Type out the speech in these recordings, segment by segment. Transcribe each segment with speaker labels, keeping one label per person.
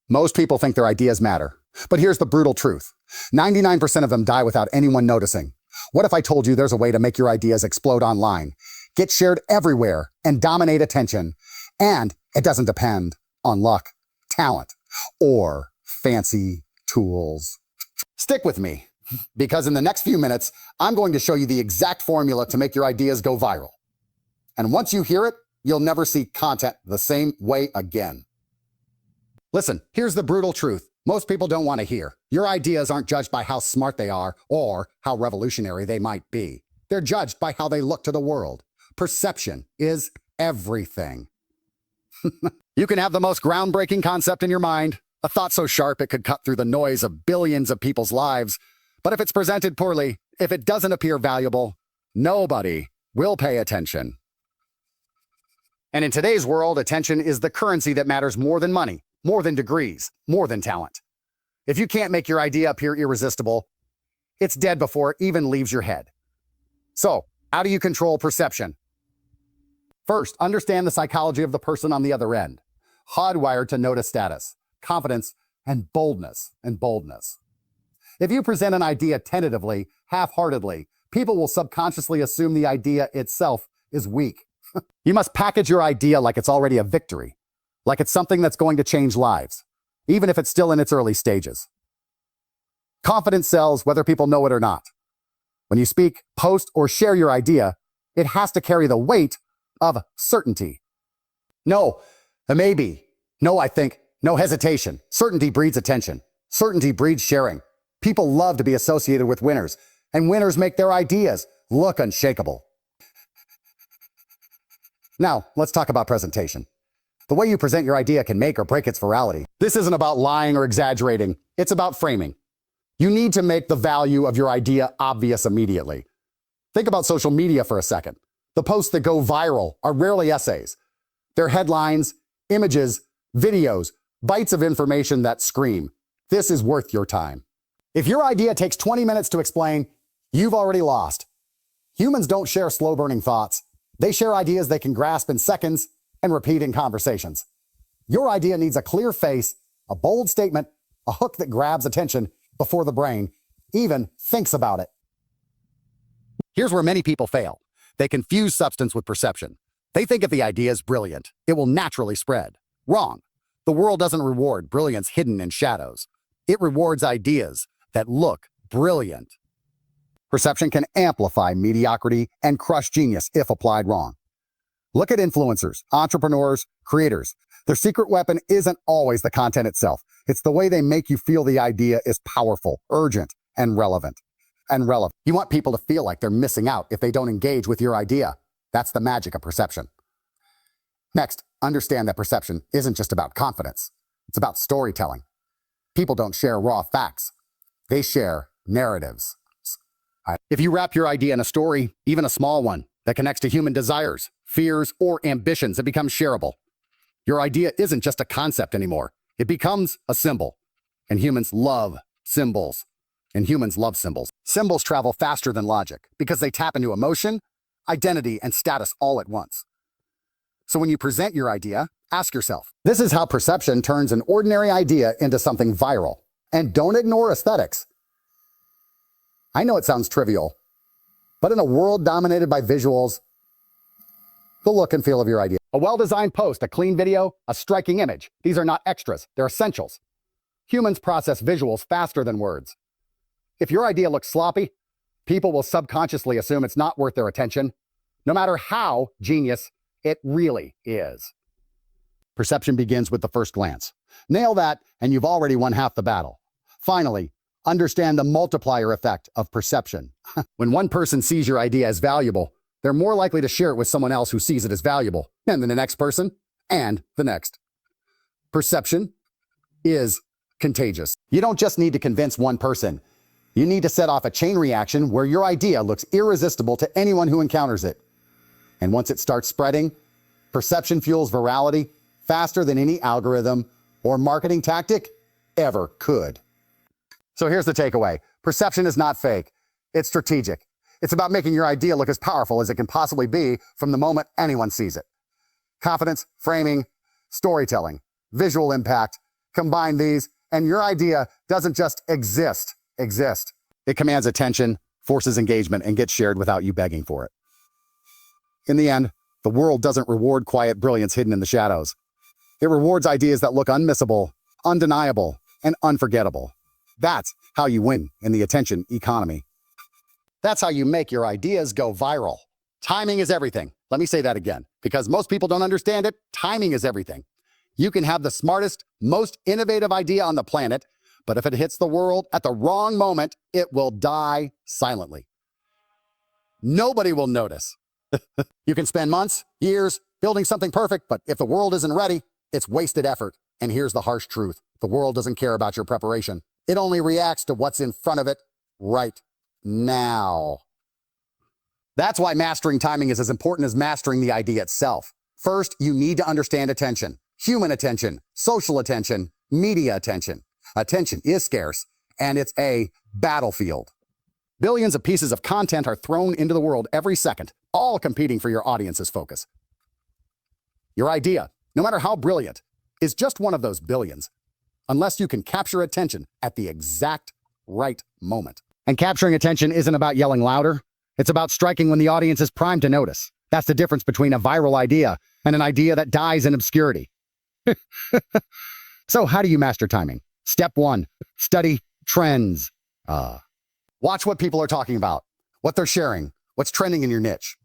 Speaker 1: Most people think their ideas matter. But here's the brutal truth. 99% of them die without anyone noticing. What if I told you there's a way to make your ideas explode online, get shared everywhere, and dominate attention? And it doesn't depend on luck, talent, or fancy tools. Stick with me, because in the next few minutes, I'm going to show you the exact formula to make your ideas go viral. And once you hear it, you'll never see content the same way again. Listen, here's the brutal truth. Most people don't want to hear. Your ideas aren't judged by how smart they are or how revolutionary they might be. They're judged by how they look to the world. Perception is everything. You can have the most groundbreaking concept in your mind, a thought so sharp it could cut through the noise of billions of people's lives. But if it's presented poorly, if it doesn't appear valuable, nobody will pay attention. And in today's world, attention is the currency that matters more than money, more than degrees, more than talent. If you can't make your idea appear irresistible, it's dead before it even leaves your head. So, how do you control perception? First, understand the psychology of the person on the other end. Hardwired to notice status, confidence, and boldness. If you present an idea tentatively, half-heartedly, people will subconsciously assume the idea itself is weak. You must package your idea like it's already a victory, like it's something that's going to change lives, even if it's still in its early stages. Confidence sells whether people know it or not. When you speak, post, or share your idea, it has to carry the weight of certainty. No, maybe. No, I think. No hesitation. Certainty breeds attention. Certainty breeds sharing. People love to be associated with winners, and winners make their ideas look unshakable. Now, let's talk about presentation. The way you present your idea can make or break its virality. This isn't about lying or exaggerating. It's about framing. You need to make the value of your idea obvious immediately. Think about social media for a second. The posts that go viral are rarely essays. They're headlines, images, videos, bites of information that scream, "This is worth your time." If your idea takes 20 minutes to explain, you've already lost. Humans don't share slow-burning thoughts. They share ideas they can grasp in seconds and repeat in conversations. Your idea needs a clear face, a bold statement, a hook that grabs attention before the brain even thinks about it. Here's where many people fail. They confuse substance with perception. They think if the idea is brilliant, it will naturally spread. Wrong. The world doesn't reward brilliance hidden in shadows. It rewards ideas that look brilliant. Perception can amplify mediocrity and crush genius if applied wrong. Look at influencers, entrepreneurs, creators. Their secret weapon isn't always the content itself. It's the way they make you feel the idea is powerful, urgent, and relevant. You want people to feel like they're missing out if they don't engage with your idea. That's the magic of perception. Next, understand that perception isn't just about confidence. It's about storytelling. People don't share raw facts. They share narratives. If you wrap your idea in a story, even a small one, that connects to human desires, fears, or ambitions, it becomes shareable. Your idea isn't just a concept anymore. It becomes a symbol. And humans love symbols. Symbols travel faster than logic because they tap into emotion, identity, and status all at once. So when you present your idea, ask yourself, this is how perception turns an ordinary idea into something viral. And don't ignore aesthetics. I know it sounds trivial, but in a world dominated by visuals, the look and feel of your idea. A well-designed post, a clean video, a striking image. These are not extras, they're essentials. Humans process visuals faster than words. If your idea looks sloppy, people will subconsciously assume it's not worth their attention, no matter how genius it really is. Perception begins with the first glance. Nail that, and you've already won half the battle. Finally, understand the multiplier effect of perception. When one person sees your idea as valuable, they're more likely to share it with someone else who sees it as valuable, and then the next person, and the next. Perception is contagious. You don't just need to convince one person. You need to set off a chain reaction where your idea looks irresistible to anyone who encounters it. And once it starts spreading, perception fuels virality faster than any algorithm or marketing tactic ever could. So here's the takeaway. Perception is not fake. It's strategic. It's about making your idea look as powerful as it can possibly be from the moment anyone sees it. Confidence, framing, storytelling, visual impact, Combine these, and your idea doesn't just exist. It commands attention, forces engagement, and gets shared without you begging for it. In the end, the world doesn't reward quiet brilliance hidden in the shadows. It rewards ideas that look unmissable, undeniable, and unforgettable. That's how you win in the attention economy. That's how you make your ideas go viral. Timing is everything. Let me say that again, because most people don't understand it. Timing is everything. You can have the smartest, most innovative idea on the planet, but if it hits the world at the wrong moment, it will die silently. Nobody will notice. You can spend months, years, building something perfect, but if the world isn't ready, it's wasted effort. And here's the harsh truth. The world doesn't care about your preparation. It only reacts to what's in front of it right now. That's why mastering timing is as important as mastering the idea itself. First, you need to understand attention. Human attention, social attention, media attention. Attention is scarce, and it's a battlefield. Billions of pieces of content are thrown into the world every second, all competing for your audience's focus. Your idea, no matter how brilliant, is just one of those billions, unless you can capture attention at the exact right moment. And capturing attention isn't about yelling louder. It's about striking when the audience is primed to notice. That's the difference between a viral idea and an idea that dies in obscurity. So how do you master timing? Step 1, study trends. Watch what people are talking about, what they're sharing, what's trending in your niche.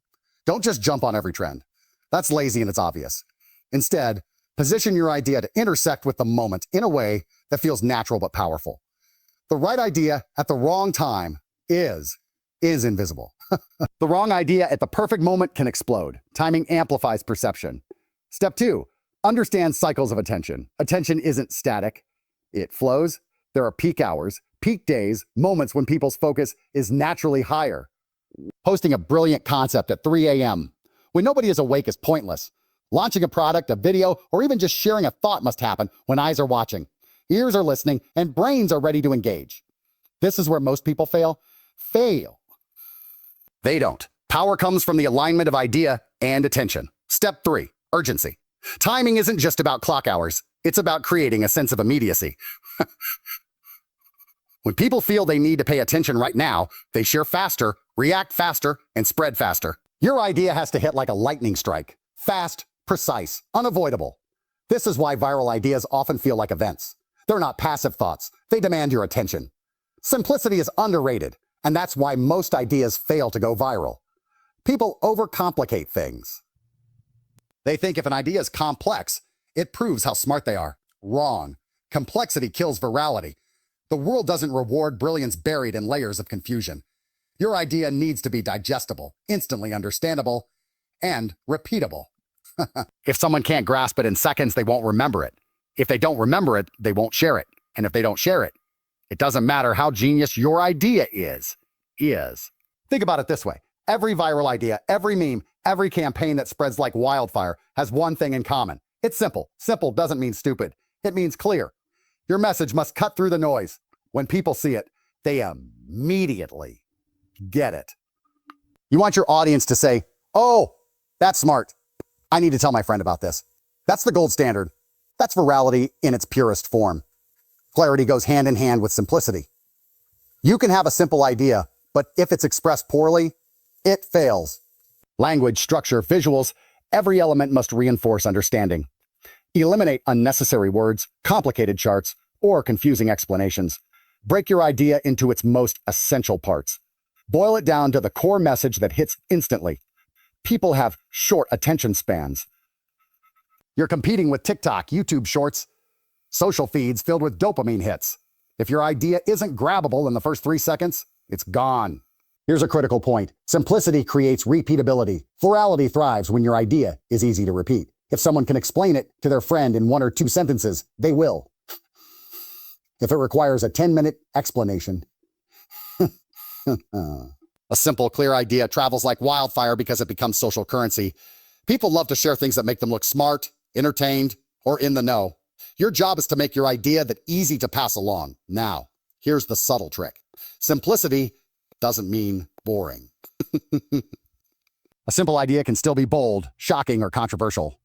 Speaker 1: Don't just jump on every trend. That's lazy and it's obvious. Instead, position your idea to intersect with the moment in a way that feels natural but powerful. The right idea at the wrong time is invisible. The wrong idea at the perfect moment can explode. Timing amplifies perception. Step 2, understand cycles of attention. Attention isn't static. It flows. There are peak hours, peak days, moments when people's focus is naturally higher. Posting a brilliant concept at 3 a.m. when nobody is awake is pointless. Launching a product, a video, or even just sharing a thought must happen when eyes are watching, ears are listening, and brains are ready to engage. This is where most people fail. They don't. Power comes from the alignment of idea and attention. Step 3, urgency. Timing isn't just about clock hours. It's about creating a sense of immediacy. When people feel they need to pay attention right now, they share faster, react faster, and spread faster. Your idea has to hit like a lightning strike. Fast, precise, unavoidable. This is why viral ideas often feel like events. They're not passive thoughts. They demand your attention. Simplicity is underrated, and that's why most ideas fail to go viral. People overcomplicate things. They think if an idea is complex, it proves how smart they are. Wrong. Complexity kills virality. The world doesn't reward brilliance buried in layers of confusion. Your idea needs to be digestible, instantly understandable, and repeatable. If someone can't grasp it in seconds, they won't remember it. If they don't remember it, they won't share it. And if they don't share it, it doesn't matter how genius your idea is. Think about it this way. Every viral idea, every meme, every campaign that spreads like wildfire has one thing in common. It's simple. Simple doesn't mean stupid. It means clear. Your message must cut through the noise. When people see it, they immediately get it. You want your audience to say, "Oh, that's smart. I need to tell my friend about this." That's the gold standard. That's virality in its purest form. Clarity goes hand in hand with simplicity. You can have a simple idea, but if it's expressed poorly, it fails. Language, structure, visuals, every element must reinforce understanding. Eliminate unnecessary words, complicated charts, or confusing explanations. Break your idea into its most essential parts. Boil it down to the core message that hits instantly. People have short attention spans. You're competing with TikTok, YouTube shorts, social feeds filled with dopamine hits. If your idea isn't grabbable in the first 3 seconds, it's gone. Here's a critical point. Simplicity creates repeatability. Virality thrives when your idea is easy to repeat. If someone can explain it to their friend in 1 or 2 sentences, they will. If it requires a 10-minute explanation, a simple, clear idea travels like wildfire because it becomes social currency. People love to share things that make them look smart, entertained, or in the know. Your job is to make your idea that easy to pass along. Now, here's the subtle trick. Simplicity doesn't mean boring. A simple idea can still be bold, shocking, or controversial.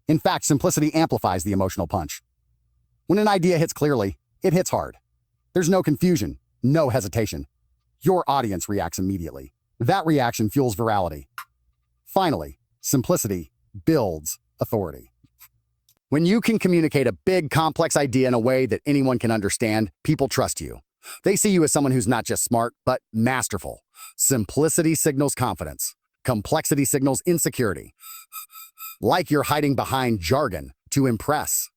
Speaker 1: In fact, simplicity amplifies the emotional punch. When an idea hits clearly, it hits hard. There's no confusion, no hesitation. Your audience reacts immediately. That reaction fuels virality. Finally, simplicity builds authority. When you can communicate a big, complex idea in a way that anyone can understand, people trust you. They see you as someone who's not just smart, but masterful. Simplicity signals confidence. Complexity signals insecurity. Like you're hiding behind jargon to impress.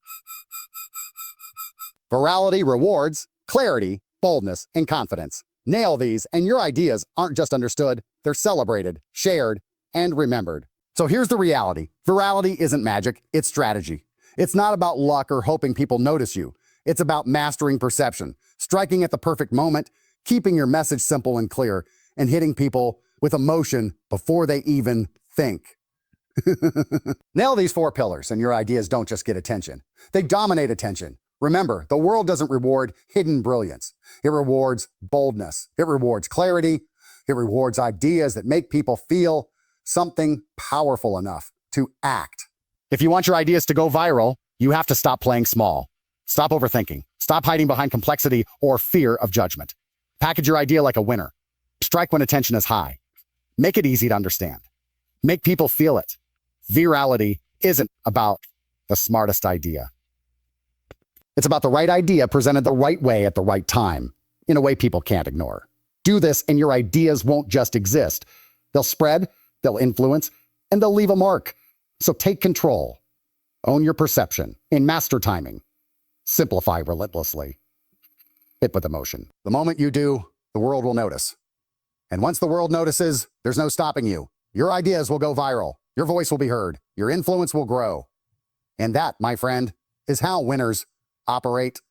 Speaker 1: Virality rewards clarity, boldness, and confidence. Nail these, and your ideas aren't just understood, they're celebrated, shared, and remembered. So here's the reality. Virality isn't magic, it's strategy. It's not about luck or hoping people notice you. It's about mastering perception, striking at the perfect moment, keeping your message simple and clear, and hitting people with emotion before they even think. Nail these 4 pillars, and your ideas don't just get attention. They dominate attention. Remember, the world doesn't reward hidden brilliance. It rewards boldness. It rewards clarity. It rewards ideas that make people feel something powerful enough to act. If you want your ideas to go viral, you have to stop playing small. Stop overthinking. Stop hiding behind complexity or fear of judgment. Package your idea like a winner. Strike when attention is high. Make it easy to understand. Make people feel it. Virality isn't about the smartest idea. It's about the right idea presented the right way at the right time, in a way people can't ignore. Do this and your ideas won't just exist. They'll spread, they'll influence, and they'll leave a mark. So take control. Own your perception and master timing. Simplify relentlessly. Hit with emotion. The moment you do, the world will notice. And once the world notices, there's no stopping you. Your ideas will go viral. Your voice will be heard. Your influence will grow. And that, my friend, is how winners operate.